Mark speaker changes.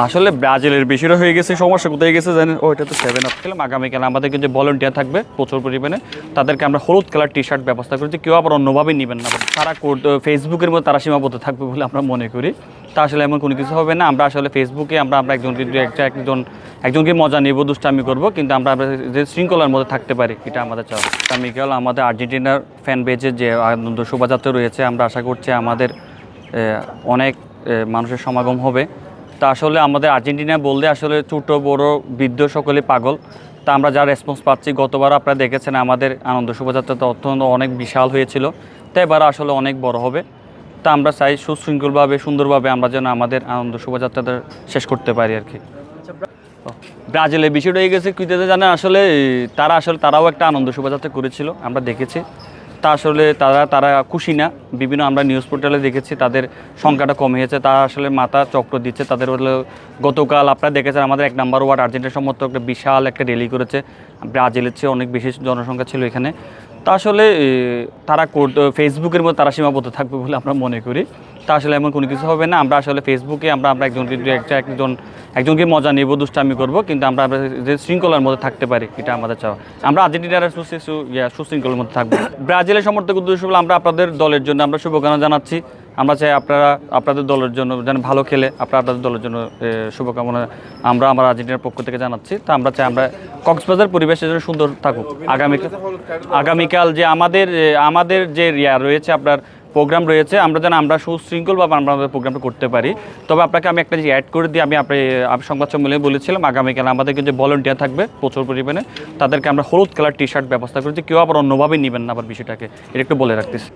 Speaker 1: আসলে ব্রাজিলের বেশিরভাগ হয়ে গেছে, সমস্যা কোথায় গেছে জানেন? ওইটা তো 7 আপ খেলাম। আগামীকাল আমাদের কিন্তু ভলেন্টিয়ার থাকবে প্রচুর পরিমাণে, তাদেরকে আমরা হলুদ কালার টি শার্ট ব্যবস্থা করেছি, কেউ আবার অন্যভাবে নেবেন না, তারা ফেসবুকের মধ্যে তারা সীমাবদ্ধ থাকবে বলে আমরা মনে করি। তা আসলে এমন কোনো কিছু হবে না। আমরা আসলে ফেসবুকে আমরা একজনকে মজা নেব, দুষ্টামি করবো, কিন্তু আমরা যে শৃঙ্খলার মধ্যে থাকতে পারি এটা আমাদের চাওয়া। আগামীকাল আমাদের আর্জেন্টিনার ফ্যান বেজের যে আনন্দ শোভাযাত্রা রয়েছে, আমরা আশা করছি আমাদের অনেক মানুষের সমাগম হবে। তা আসলে আমাদের আর্জেন্টিনা বললে আসলে ছোটো বড় বৃদ্ধ সকলে পাগল। তা আমরা যা রেসপন্স পাচ্ছি, গতবার আপনারা দেখেছেন আমাদের আনন্দ শোভাযাত্রাটা অত্যন্ত অনেক বিশাল হয়েছিল, তাই এবার আসলে অনেক বড় হবে। তা আমরা চাই সুশৃঙ্খলভাবে সুন্দরভাবে আমরা যেন আমাদের আনন্দ শোভাযাত্রাটা শেষ করতে পারি আর কি। ব্রাজিলের বিষয়টা হয়ে গেছে কীতে জানে, আসলে তারাও একটা আনন্দ শোভাযাত্রা করেছিল, আমরা দেখেছি। তা আসলে তারা খুশি না। বিভিন্ন আমরা নিউজ পোর্টালে দেখেছি তাদের সংখ্যাটা কমিয়েছে, তারা আসলে মাথা চক্র দিচ্ছে। তাদের হলো গতকাল আপনারা দেখেছেন আমাদের 1 নম্বর ওয়ার্ড আর্জেন্টিনা সমর্থক একটা বিশাল একটা র্যালি করেছে, ব্রাজিলের চেয়ে অনেক বেশি জনসংখ্যা ছিল এখানে। তা আসলে তারা ফেসবুকের মধ্যে তারা সীমাবদ্ধ থাকবে বলে আমরা মনে করি। তা আসলে এমন কোনো কিছু হবে না। আমরা আসলে ফেসবুকে আমরা একজনকে মজা নেব, দুষ্টামি করবো, কিন্তু আমরা যে শৃঙ্খলার মধ্যে থাকতে পারি এটা আমাদের চাওয়া। আমরা আর্জেন্টিনার সুশৃঙ্খলার মধ্যে থাকবো। ব্রাজিলের সমর্থক উদ্দেশ্য বলে আমরা আপনাদের দলের জন্য আমরা শুভকামনা জানাচ্ছি। আমরা চাই আপনারা আপনাদের দলের জন্য যেন ভালো খেলে, আপনাদের দলের জন্য শুভকামনা আমরা আমার আর্জেন্টিনার পক্ষ থেকে জানাচ্ছি। তা আমরা চাই আমরা কক্সবাজার পরিবেশের জন্য সুন্দর থাকুক। আগামীকাল যে আমাদের যে রয়েছে আপনার প্রোগ্রাম রয়েছে, আমরা যেন আমরা সুশৃঙ্খলভাবে আমরা আমাদের প্রোগ্রামটা করতে পারি। তবে আপনাকে আমি একটা জিনিস অ্যাড করে দিই, আমি সংবাদ সম্মেলনে বলেছিলাম আগামীকাল আমাদের কিন্তু ভলেন্টিয়ার থাকবে প্রচুর পরিমাণে, তাদেরকে আমরা হলুদ কালার টি শার্ট ব্যবস্থা করেছি, কেউ আবার অন্যভাবে নেবেন না আবার বিষয়টাকে, এটা একটু বলে রাখতেছি।